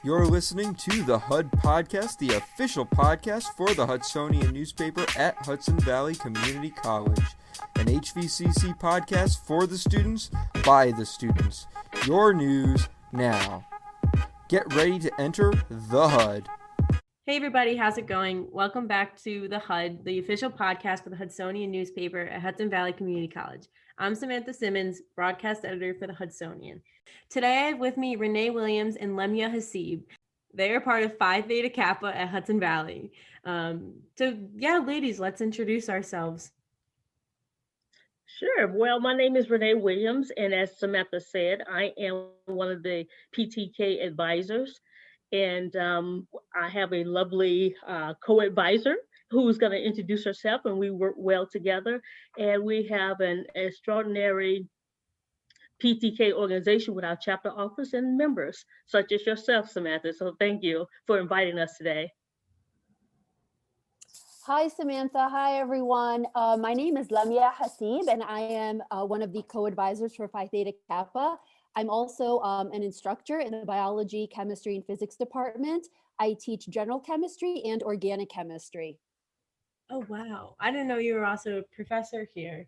You're listening to the HUD Podcast, the official podcast for the Hudsonian newspaper at Hudson Valley Community College. An HVCC podcast for the students, by the students. Your news now. Get ready to enter the HUD. Hey everybody, how's it going? Welcome back to the HUD, the official podcast for the Hudsonian newspaper at Hudson Valley Community College. I'm Samantha Simmons, broadcast editor for the Hudsonian. Today I have with me Renee Williams and Lemia Hasib. They are part of Phi Theta Kappa at Hudson Valley. Ladies, let's introduce ourselves. Sure. Well, my name is Renee Williams, and as Samantha said, I am one of the PTK advisors. And I have a lovely co-advisor who's going to introduce herself, and we work well together. And we have an extraordinary PTK organization with our chapter office and members, such as yourself, Samantha. So thank you for inviting us today. Hi, Samantha. Hi, everyone. My name is Lemia Hasib, and I am one of the co-advisors for Phi Theta Kappa. I'm also an instructor in the biology, chemistry, and physics department. I teach general chemistry and organic chemistry. Oh, wow. I didn't know you were also a professor here.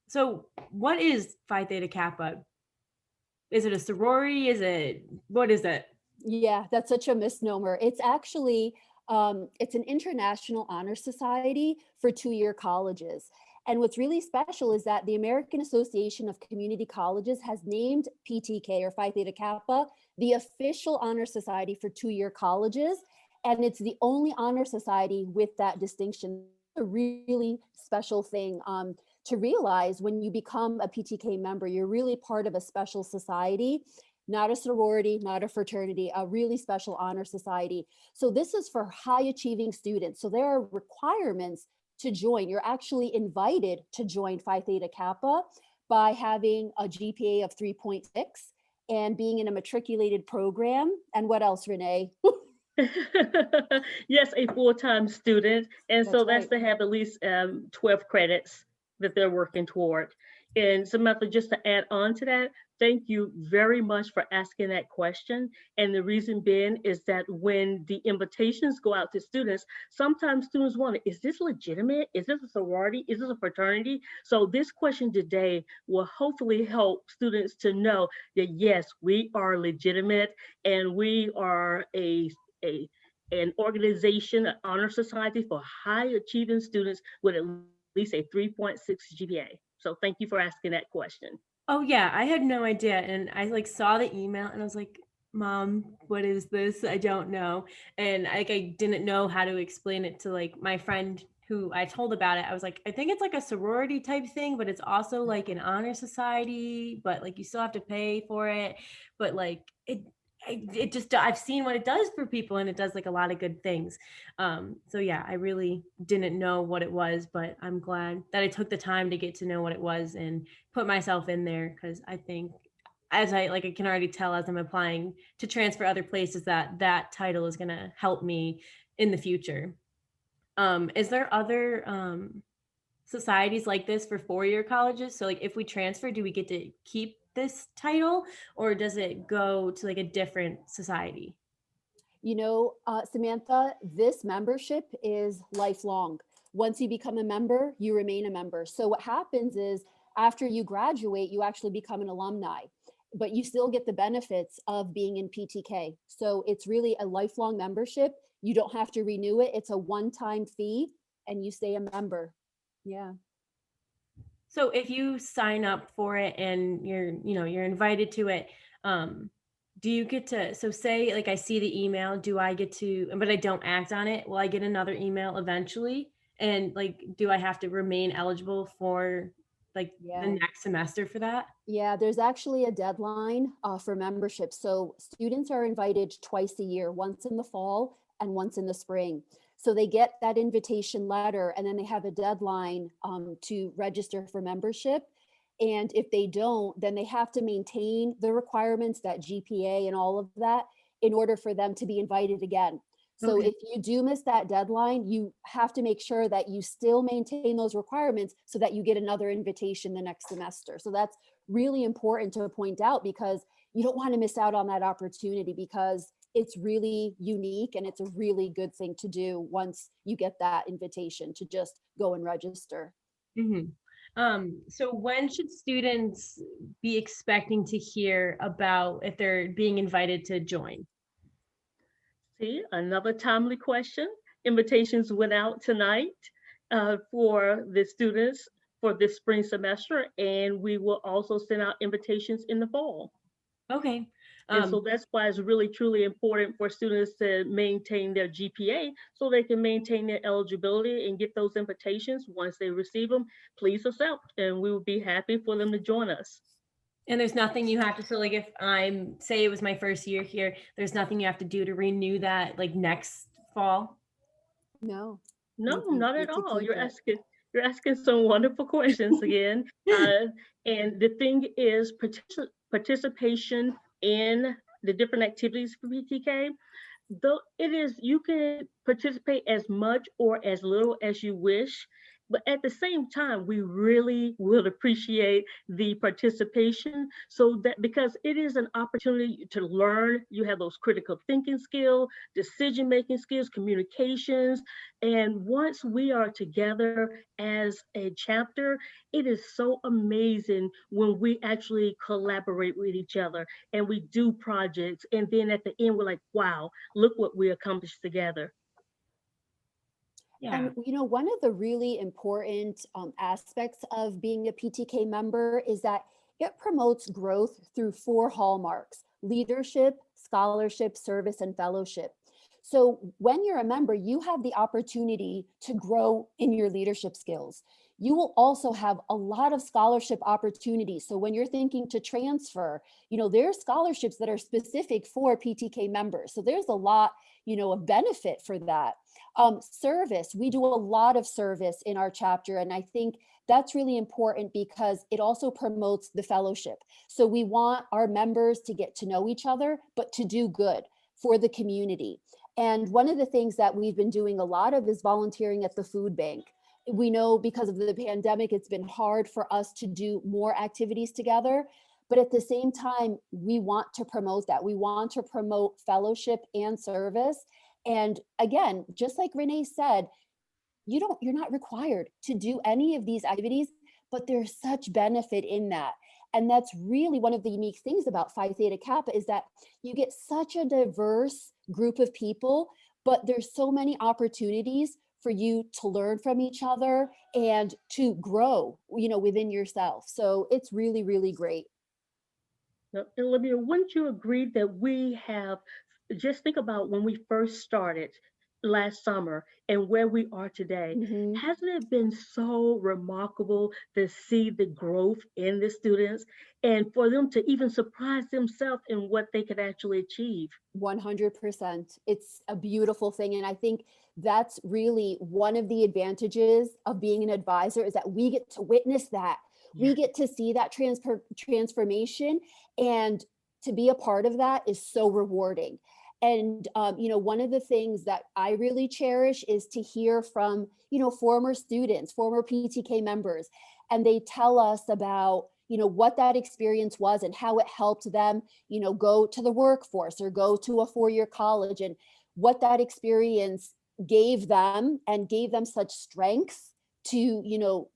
So what is Phi Theta Kappa? Is it a sorority? What is it? Yeah, that's such a misnomer. It's actually, it's an international honor society for two-year colleges. And what's really special is that the American Association of Community Colleges has named PTK, or Phi Theta Kappa, the official honor society for two-year colleges. And it's the only honor society with that distinction. A really special thing to realize when you become a PTK member, you're really part of a special society, not a sorority, not a fraternity, a really special honor society. So this is for high achieving students. So there are requirements to join. You're actually invited to join Phi Theta Kappa by having a GPA of 3.6 and being in a matriculated program. And what else, Renee? Yes, a full-time student. And that's right. To have at least 12 credits that they're working toward. And Samantha, just to add on to that, thank you very much for asking that question. And the reason being is that when the invitations go out to students, sometimes students wonder, is this legitimate? Is this a sorority? Is this a fraternity? So this question today will hopefully help students to know that yes, we are legitimate and we are an organization, an honor society for high achieving students with at least a 3.6 GPA. So thank you for asking that question. Oh yeah, I had no idea. And I saw the email and I was like, Mom, what is this? I don't know. And I didn't know how to explain it to my friend who I told about it. I was like, I think it's like a sorority type thing, but it's also like an honor society, but you still have to pay for it. But it just, I've seen what it does for people and it does a lot of good things. So yeah, I really didn't know what it was, but I'm glad that I took the time to get to know what it was and put myself in there. Cause I think as I can already tell as I'm applying to transfer other places that title is going to help me in the future. Is there other, societies like this for four-year colleges? So if we transfer, do we get to keep this title or does it go to a different society? Samantha, this membership is lifelong. Once you become a member, you remain a member. So what happens is after you graduate, you actually become an alumni, but you still get the benefits of being in PTK. So it's really a lifelong membership. You don't have to renew it. It's a one-time fee and you stay a member. Yeah. So if you sign up for it and you're invited to it, do you get to, so say I see the email, do I get to, but I don't act on it, will I get another email eventually? And do I have to remain eligible for the next semester for that? Yeah, there's actually a deadline for membership. So students are invited twice a year, once in the fall and once in the spring. So they get that invitation letter and then they have a deadline to register for membership. And if they don't, then they have to maintain the requirements, that GPA and all of that, in order for them to be invited again. So if you do miss that deadline, you have to make sure that you still maintain those requirements so that you get another invitation the next semester. So that's really important to point out because you don't want to miss out on that opportunity because it's really unique and it's a really good thing to do once you get that invitation to just go and register. Mhm. So when should students be expecting to hear about if they're being invited to join? See, another timely question. Invitations went out tonight for the students for this spring semester, and we will also send out invitations in the fall. Okay. And so that's why it's really, truly important for students to maintain their GPA so they can maintain their eligibility and get those invitations. Once they receive them, please accept, and we will be happy for them to join us. And there's nothing you have to, so like if say it was my first year here, there's nothing you have to do to renew that like next fall? No. No, you not get at to all. keep it. You're asking some wonderful questions again. And the thing is, participation in the different activities for PTK, though it is, you can participate as much or as little as you wish, but at the same time, we really will appreciate the participation, so that because it is an opportunity to learn. You have those critical thinking skills, decision making skills, communications, and once we are together as a chapter, it is so amazing when we actually collaborate with each other and we do projects, and then at the end we're like, wow, look what we accomplished together. Yeah. And one of the really important aspects of being a PTK member is that it promotes growth through 4 hallmarks: leadership, scholarship, service, and fellowship. So when you're a member, you have the opportunity to grow in your leadership skills. You will also have a lot of scholarship opportunities. So when you're thinking to transfer, there's scholarships that are specific for PTK members. So there's a lot, of benefit for that. Service, we do a lot of service in our chapter. And I think that's really important because it also promotes the fellowship. So we want our members to get to know each other, but to do good for the community. And one of the things that we've been doing a lot of is volunteering at the food bank. We know because of the pandemic, it's been hard for us to do more activities together. But at the same time, we want to promote that. We want to promote fellowship and service. And again, just like Renee said, you're not required to do any of these activities, but there's such benefit in that. And that's really one of the unique things about Phi Theta Kappa is that you get such a diverse group of people, but there's so many opportunities for you to learn from each other and to grow, within yourself. So it's really, really great. Now, Olivia, wouldn't you agree that we have, just think about when we first started last summer and where we are today? Mhm. Hasn't it been so remarkable to see the growth in the students and for them to even surprise themselves in what they could actually achieve? 100%. It's a beautiful thing. And I think that's really one of the advantages of being an advisor is that we get to witness that. Yeah. We get to see that transformation, and to be a part of that is so rewarding. And, one of the things that I really cherish is to hear from, former students, former PTK members, and they tell us about, what that experience was and how it helped them, go to the workforce or go to a 4-year college, and what that experience gave them and gave them such strength to,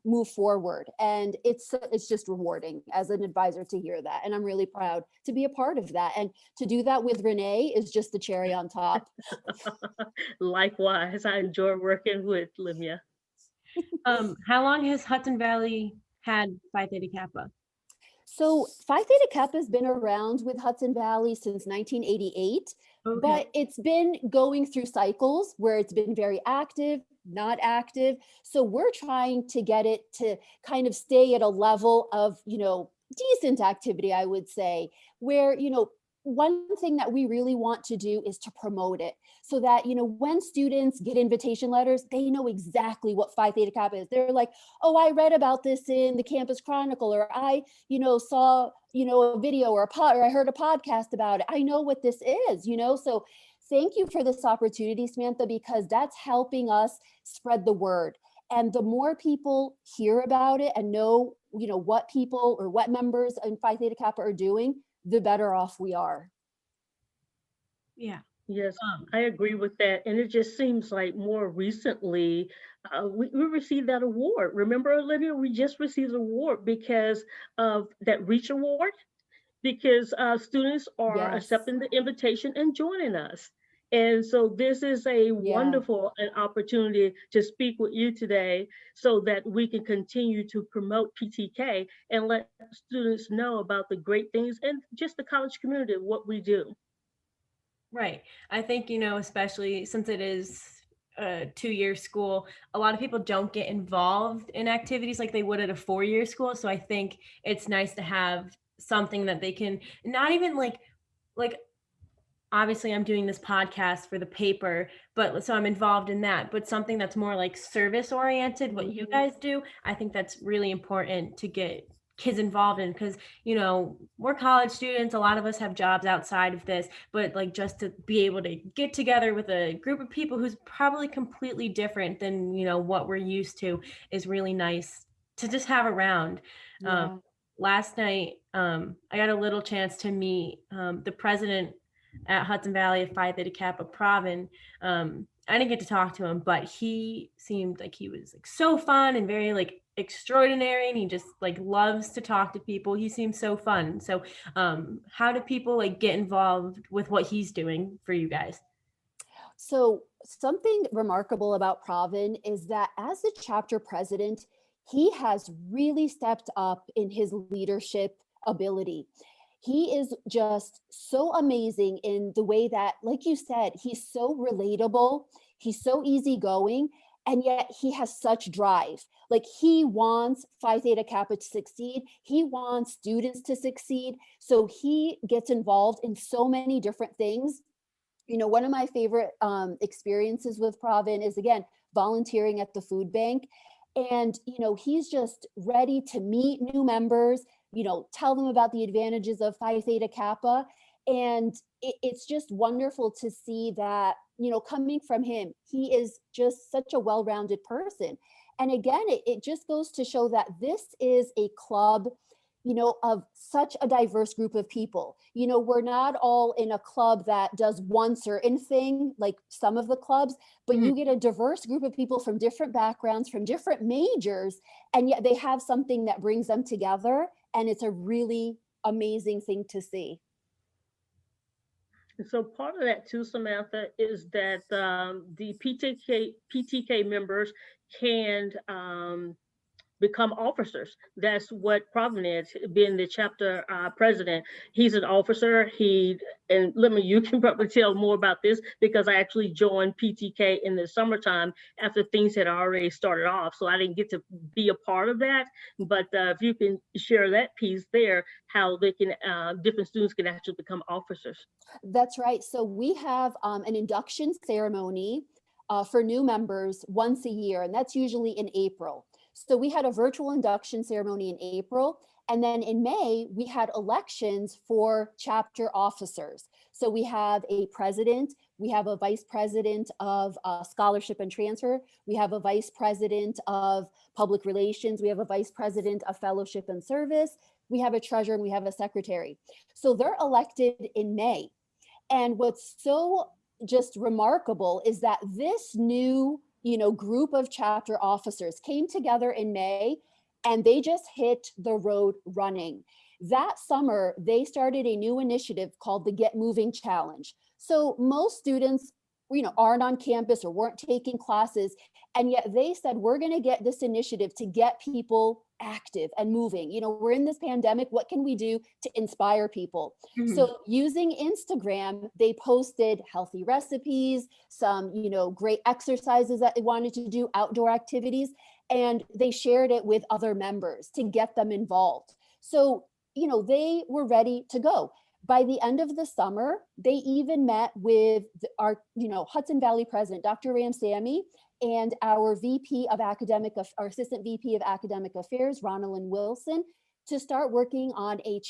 move forward. And it's just rewarding as an advisor to hear that. And I'm really proud to be a part of that. And to do that with Renee is just the cherry on top. Likewise, I enjoy working with Limia. How long has Hudson Valley had Phi Theta Kappa? So Phi Theta Kappa has been around with Hudson Valley since 1988, Okay. but it's been going through cycles where it's been very active, not active. So we're trying to get it to kind of stay at a level of, decent activity, I would say, where, one thing that we really want to do is to promote it so that, when students get invitation letters, they know exactly what Phi Theta Kappa is. They're like, oh, I read about this in the Campus Chronicle, or I, saw, a video or or I heard a podcast about it. I know what this is, so thank you for this opportunity, Samantha, because that's helping us spread the word. And the more people hear about it and know, what people or what members in Phi Theta Kappa are doing, the better off we are. Yeah. Yes, Um, I agree with that. And it just seems like more recently, we received that award. Remember, Olivia, we just received an award because of that Reach Award, because students are Yes. accepting the invitation and joining us. And so this is a Yeah. wonderful an opportunity to speak with you today so that we can continue to promote PTK and let students know about the great things and just the college community, what we do. Right. I think, especially since it is a 2-year school, a lot of people don't get involved in activities like they would at a 4-year school. So I think it's nice to have something that they can not even like obviously I'm doing this podcast for the paper, but so I'm involved in that, but something that's more like service oriented, what you guys do, I think that's really important to get kids involved in because we're college students, a lot of us have jobs outside of this, but like just to be able to get together with a group of people who's probably completely different than what we're used to is really nice to just have around. um, Yeah. Last night I got a little chance to meet the president at Hudson Valley of Phi Theta Kappa Provin. I didn't get to talk to him, but he seemed like he was like so fun and very like extraordinary, and he just like loves to talk to people. He seems so fun. So, how do people like get involved with what he's doing for you guys? So something remarkable about Provin is that as the chapter president, he has really stepped up in his leadership ability. He is just so amazing in the way that, like you said, he's so relatable, he's so easygoing, and yet he has such drive. Like he wants Phi Theta Kappa to succeed, he wants students to succeed. So he gets involved in so many different things. One of my favorite experiences with Provin is, again, volunteering at the food bank. And, he's just ready to meet new members, tell them about the advantages of Phi Theta Kappa. And it's just wonderful to see that, coming from him, he is just such a well-rounded person. And again, it just goes to show that this is a club of such a diverse group of people. We're not all in a club that does one certain thing, like some of the clubs, but Mhm. you get a diverse group of people from different backgrounds, from different majors, and yet they have something that brings them together. And it's a really amazing thing to see. And so part of that too, Samantha, is that the PTK members can become officers. That's what Providence, being the chapter president, he's an officer. And let me, you can probably tell more about this because I actually joined PTK in the summertime after things had already started off. So I didn't get to be a part of that. But if you can share that piece there, how they can, different students can actually become officers. That's right. So we have an induction ceremony for new members once a year, and that's usually in April. So we had a virtual induction ceremony in April. And then in May, we had elections for chapter officers. So we have a president, we have a vice president of scholarship and transfer, we have a vice president of public relations, we have a vice president of fellowship and service, we have a treasurer, and we have a secretary. So they're elected in May. And what's so just remarkable is that this new, group of chapter officers came together in May and they just hit the road running. That summer, they started a new initiative called the Get Moving Challenge. So most students, aren't on campus or weren't taking classes. And yet they said, we're going to get this initiative to get people active and moving. We're in this pandemic. What can we do to inspire people? Mhm. So using Instagram, they posted healthy recipes, some, great exercises that they wanted to do, outdoor activities, and they shared it with other members to get them involved. So, they were ready to go. By the end of the summer, they even met with our, Hudson Valley president, Dr. Ramsamy, and our our assistant VP of academic affairs, Ronalyn Wilson, to start working on a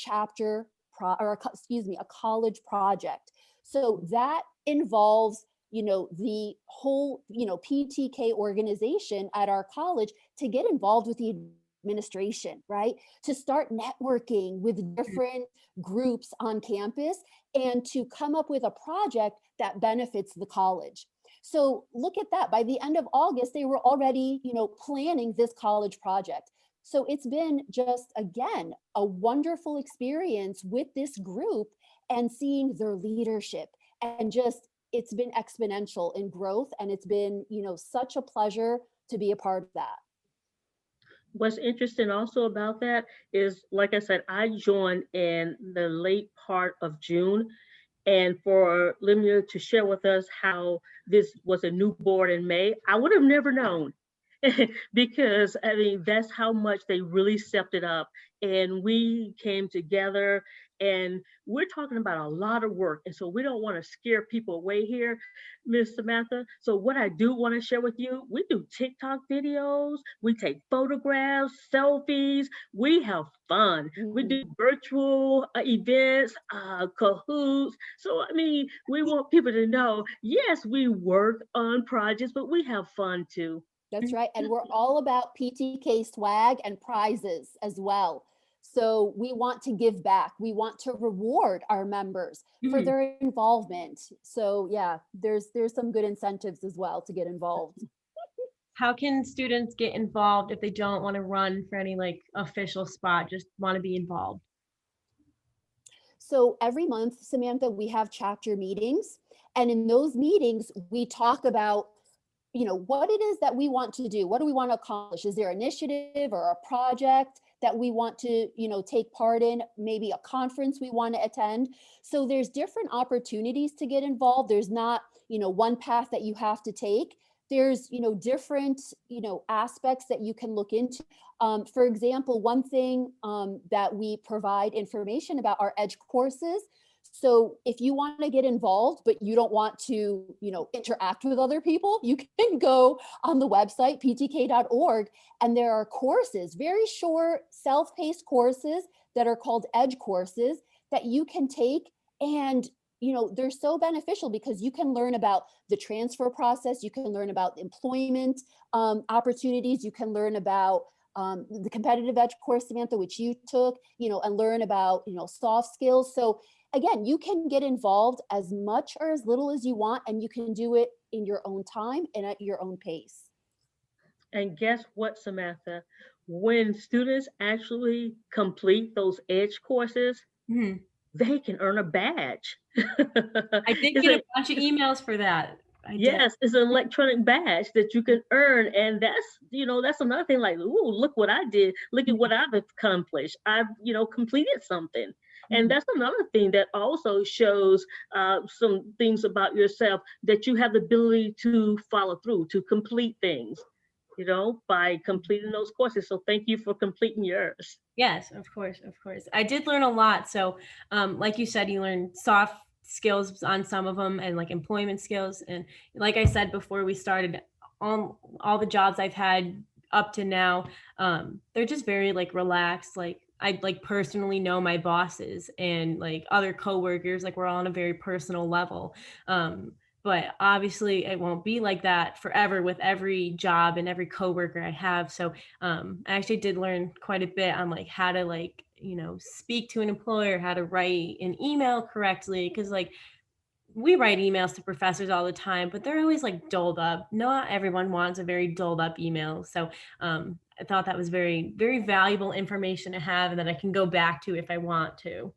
a college project. So that involves, the whole, PTK organization at our college to get involved with the administration, right? To start networking with different groups on campus and to come up with a project that benefits the college. So look at that. By the end of August, they were already, planning this college project. So it's been just, again, a wonderful experience with this group and seeing their leadership, and just, it's been exponential in growth, and it's been, such a pleasure to be a part of that. What's interesting also about that is, like I said, I joined in the late part of June. And for Lemia to share with us how this was a new board in May, I would have never known. Because I mean, that's how much they really stepped it up. And we came together, and we're talking about a lot of work. And so we don't want to scare people away here, Miss Samantha. So what I do want to share with you, we do TikTok videos, we take photographs, selfies, we have fun. We do virtual events, cahoots. So, I mean, we want people to know, yes, we work on projects, but we have fun too. That's right. And we're all about PTK swag and prizes as well. So we want to give back. We want to reward our members for their involvement. So yeah, there's some good incentives as well to get involved. How can students get involved if they don't want to run for any like official spot, just want to be involved? So every month, Samantha, we have chapter meetings. And in those meetings, we talk about what it is that we want to do. What do we want to accomplish? Is there an initiative or a project that we want to, take part in? Maybe a conference we want to attend. So there's different opportunities to get involved. There's not, one path that you have to take. There's, different, aspects that you can look into. For example, one thing that we provide information about are EDGE courses. So if you want to get involved, but you don't want to, interact with other people, you can go on the website, ptk.org, and there are courses, very short, self-paced courses that are called EDGE courses that you can take. And, they're so beneficial because you can learn about the transfer process. You can learn about employment opportunities. You can learn about the competitive EDGE course, Samantha, which you took, and learn about, soft skills. So again, you can get involved as much or as little as you want, and you can do it in your own time and at your own pace. And guess what, Samantha? When students actually complete those EDGE courses, they can earn a badge. I did get a bunch of emails for that. Yes, it's an electronic badge that you can earn. And that's another thing, like, ooh, look what I did. Look at what I've accomplished. I've, completed something. And that's another thing that also shows some things about yourself, that you have the ability to follow through, to complete things, by completing those courses. So thank you for completing yours. Yes, of course. I did learn a lot. So like you said, you learned soft skills on some of them and like employment skills. And like I said before we started, all the jobs I've had up to now, they're just very like relaxed. Like I like personally know my bosses and like other coworkers, like we're all on a very personal level. But obviously it won't be like that forever with every job and every coworker I have. So I actually did learn quite a bit on like how to like, speak to an employer, how to write an email correctly. Cause like we write emails to professors all the time, but they're always like dulled up. Not everyone wants a very dulled up email. So I thought that was very, very valuable information to have and that I can go back to if I want to.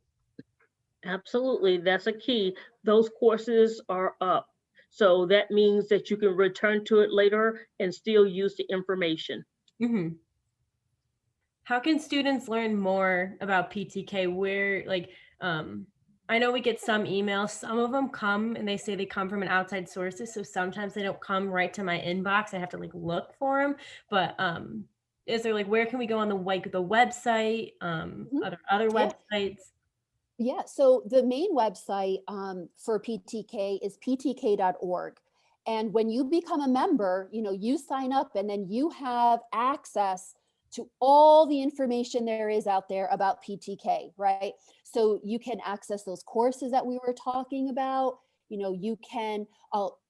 Absolutely. That's a key. Those courses are up. So that means that you can return to it later and still use the information. How can students learn more about PTK? Where, like, I know we get some emails, some of them come and they say they come from an outside sources. So sometimes they don't come right to my inbox. I have to like look for them. But is there like, where can we go on the website, other websites? Yeah, so the main website for PTK is ptk.org. And when you become a member, you sign up and then you have access to all the information there is out there about PTK, right? So you can access those courses that we were talking about. You can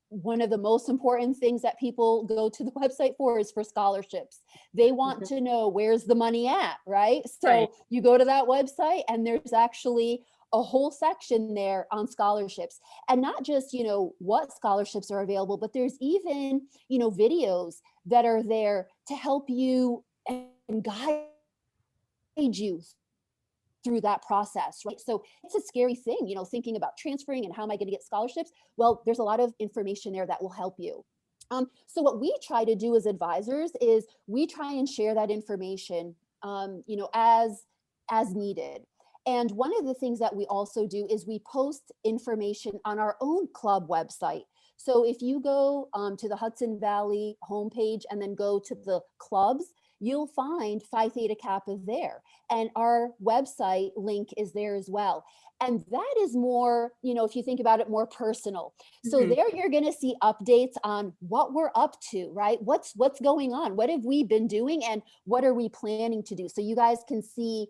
one of the most important things that people go to the website for is for scholarships. They want to know where's the money at, right? So Right. you go to that website and there's actually a whole section there on scholarships, and not just, what scholarships are available, but there's even, videos that are there to help you and guide you through that process, right? So it's a scary thing, thinking about transferring and how am I going to get scholarships? Well, there's a lot of information there that will help you. So what we try to do as advisors is we try and share that information, as needed. And one of the things that we also do is we post information on our own club website. So if you go to the Hudson Valley homepage and then go to the clubs, you'll find Phi Theta Kappa there. And our website link is there as well. And that is more, if you think about it, more personal. So there you're going to see updates on what we're up to, right? What's going on? What have we been doing? And what are we planning to do? So you guys can see,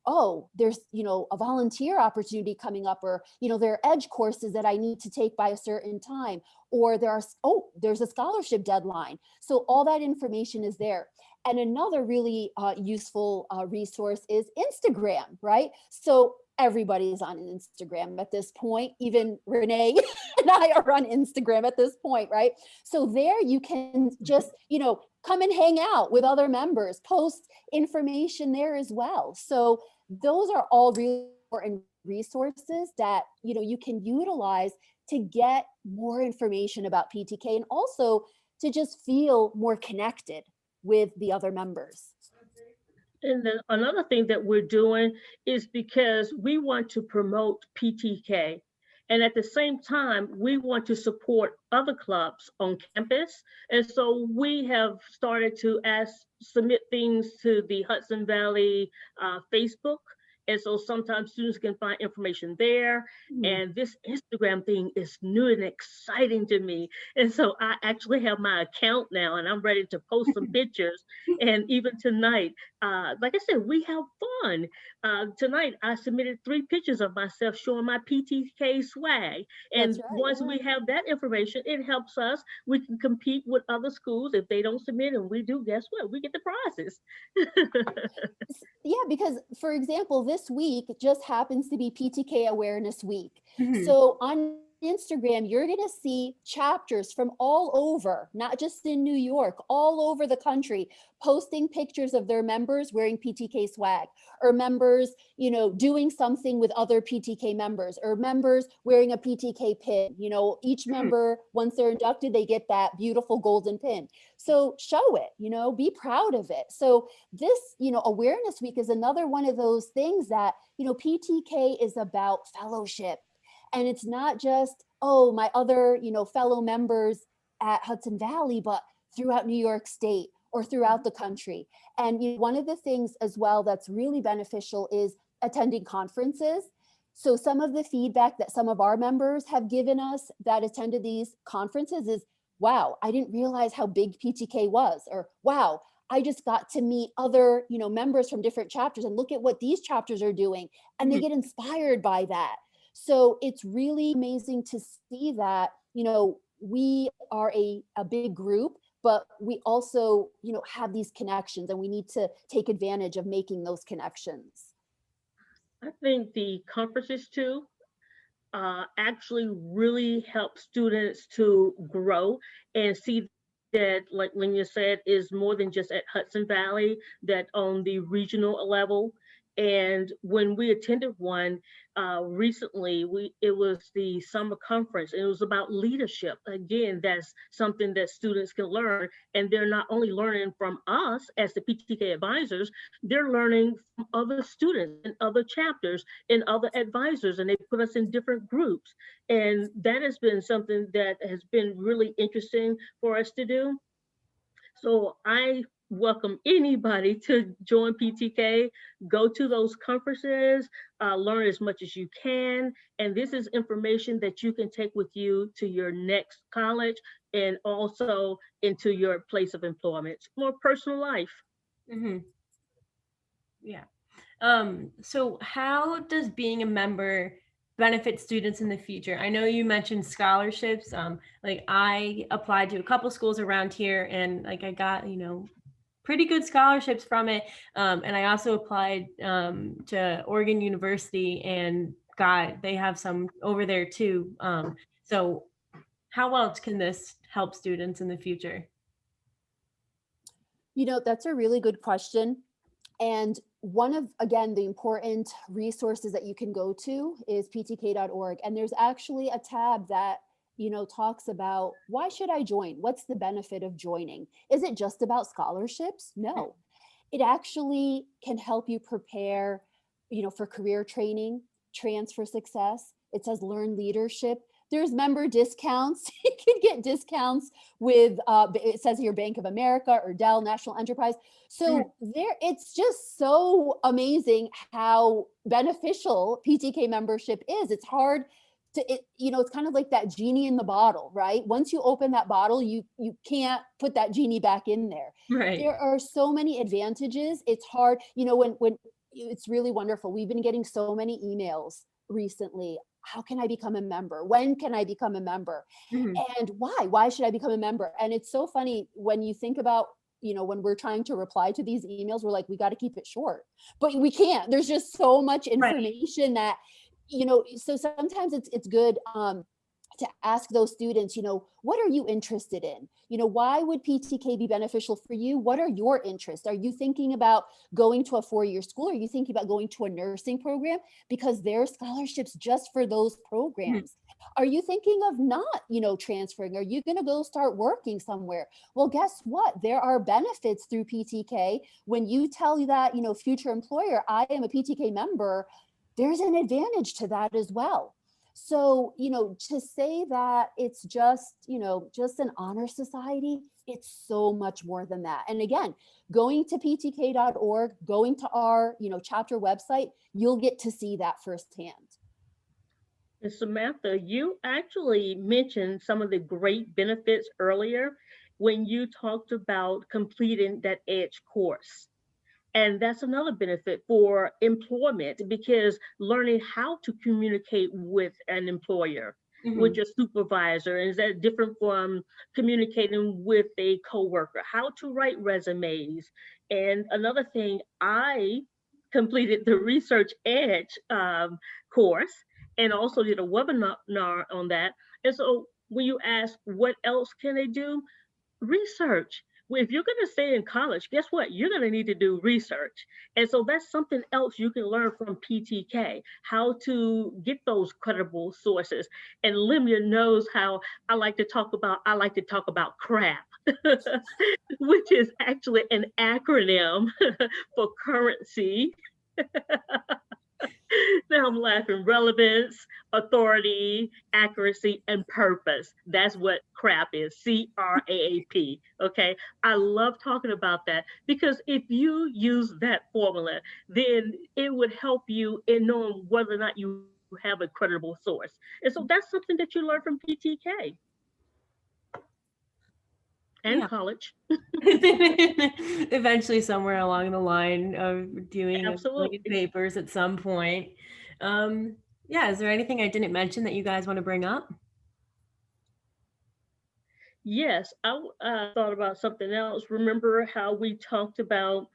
oh, there's, a volunteer opportunity coming up, or, there are edge courses that I need to take by a certain time, or there's a scholarship deadline. So all that information is there. And another really useful resource is Instagram, right? So everybody's on Instagram at this point. Even Renee and I are on Instagram at this point, right? So there you can just, come and hang out with other members, post information there as well. So those are all really important resources that, you can utilize to get more information about PTK, and also to just feel more connected with the other members. And then another thing that we're doing is because we want to promote PTK. And at the same time, we want to support other clubs on campus. And so we have started to submit things to the Hudson Valley Facebook. And so sometimes students can find information there. And this Instagram thing is new and exciting to me. And so I actually have my account now, and I'm ready to post some pictures. And even tonight, like I said, we have fun. Tonight, I submitted 3 pictures of myself showing my PTK swag. And once we have that information, it helps us. We can compete with other schools. If they don't submit and we do, guess what? We get the prizes. Yeah, because for example, this week just happens to be PTK Awareness Week. So on Instagram, you're going to see chapters from all over, not just in New York, all over the country, posting pictures of their members wearing PTK swag, or members, doing something with other PTK members, or members wearing a PTK pin. Each member, once they're inducted, they get that beautiful golden pin. So show it, be proud of it. So this, Awareness Week is another one of those things that, PTK is about fellowship. And it's not just, oh, my other, fellow members at Hudson Valley, but throughout New York State or throughout the country. And one of the things as well that's really beneficial is attending conferences. So some of the feedback that some of our members have given us that attended these conferences is, wow, I didn't realize how big PTK was, or wow, I just got to meet other, members from different chapters, and look at what these chapters are doing. And they get inspired by that. So it's really amazing to see that, we are a big group, but we also, have these connections, and we need to take advantage of making those connections. I think the conferences too actually really help students to grow and see that, like Lenya said, is more than just at Hudson Valley, that on the regional level. And when we attended one recently, it was the summer conference, and it was about leadership. Again, that's something that students can learn, and they're not only learning from us as the PTK advisors, they're learning from other students and other chapters and other advisors, and they put us in different groups. And that has been something that has been really interesting for us to do. So I welcome anybody to join PTK, go to those conferences, learn as much as you can. And this is information that you can take with you to your next college and also into your place of employment, more personal life. Yeah. So how does being a member benefit students in the future? I know you mentioned scholarships. Like I applied to a couple schools around here, and like I got, pretty good scholarships from it. And I also applied to Oregon University and they have some over there too. So how else can this help students in the future? That's a really good question. And one of, again, the important resources that you can go to is ptk.org. And there's actually a tab that, talks about, why should I join? What's the benefit of joining? Is it just about scholarships? No. It actually can help you prepare, for career training, transfer success. It says learn leadership. There's member discounts. You can get discounts with, it says here, Bank of America or Dell, National Enterprise. So it's just so amazing how beneficial PTK membership is. It's hard to, it's kind of like that genie in the bottle, right? Once you open that bottle, you can't put that genie back in there. Right. There are so many advantages. It's hard, when it's really wonderful. We've been getting so many emails recently. How can I become a member? When can I become a member? Mhm. And why should I become a member? And it's so funny when you think about, when we're trying to reply to these emails, we're like, we got to keep it short, but we can't. There's just so much information that, so sometimes it's good to ask those students, what are you interested in? Why would PTK be beneficial for you? What are your interests? Are you thinking about going to a 4-year school? Are you thinking about going to a nursing program? Because there are scholarships just for those programs. Are you thinking of not, transferring? Are you going to go start working somewhere? Well, guess what? There are benefits through PTK. When you tell that, future employer, I am a PTK member, there's an advantage to that as well. So, to say that it's just, just an honor society, it's so much more than that. And again, going to ptk.org, going to our, chapter website, you'll get to see that firsthand. And Samantha, you actually mentioned some of the great benefits earlier when you talked about completing that EDGE course. And that's another benefit for employment, because learning how to communicate with an employer, with your supervisor, is that different from communicating with a coworker? How to write resumes. And another thing, I completed the Research Edge course and also did a webinar on that. And so when you ask what else can they do, research. Well, if you're going to stay in college, guess what? You're going to need to do research. And so that's something else you can learn from PTK, how to get those credible sources. And Limia knows how I like to talk about CRAP, which is actually an acronym for currency. Now I'm laughing. Relevance, authority, accuracy, and purpose. That's what CRAP is. CRAAP. Okay. I love talking about that because if you use that formula, then it would help you in knowing whether or not you have a credible source. And so that's something that you learn from PTK and college. Eventually, somewhere along the line of doing Absolutely. papers at some point. Is there anything I didn't mention that you guys want to bring up? Yes, I thought about something else. Remember how we talked about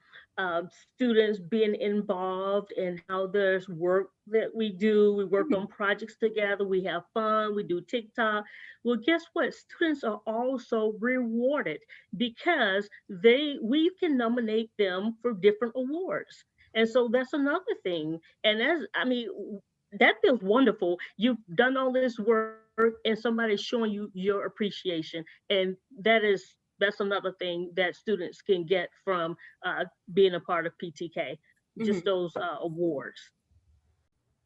students being involved and how there's work that we do. We work on projects together. We have fun. We do TikTok. Well, guess what? Students are also rewarded because we can nominate them for different awards. And so that's another thing. And that feels wonderful. You've done all this work and somebody's showing you your appreciation. And that's another thing that students can get from being a part of PTK, just those awards.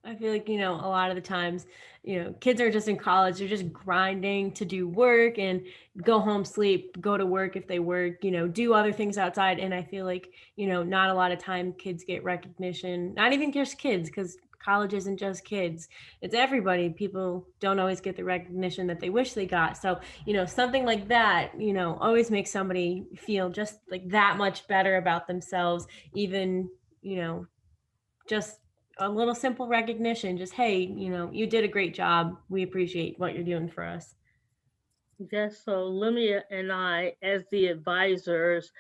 I feel like, a lot of the times, kids are just in college, they're just grinding to do work and go home, sleep, go to work if they work, do other things outside. And I feel like, not a lot of time kids get recognition, not even just kids, because college isn't just kids, it's everybody. People don't always get the recognition that they wish they got. So, something like that, always makes somebody feel just like that much better about themselves, even, just a little simple recognition, just, hey, you did a great job. We appreciate what you're doing for us. Yes, so Lemia and I, as the advisors,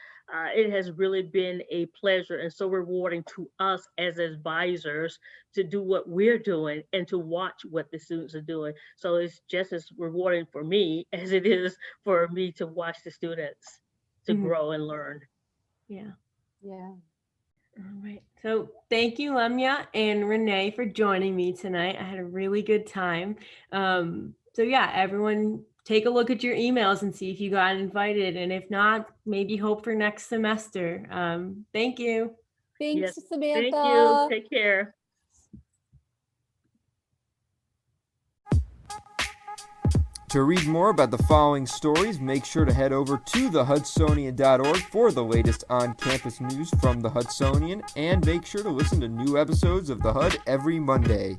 it has really been a pleasure and so rewarding to us as advisors to do what we're doing and to watch what the students are doing. So it's just as rewarding for me as it is for me to watch the students to grow and learn. Yeah. Yeah. All right. So thank you, Lemia and Renee, for joining me tonight. I had a really good time. So yeah, everyone take a look at your emails and see if you got invited. And if not, maybe hope for next semester. Thank you. Thanks, Yes, Samantha. thank you. Take care. To read more about the following stories, make sure to head over to thehudsonian.org for the latest on-campus news from the Hudsonian, and make sure to listen to new episodes of The HUD every Monday.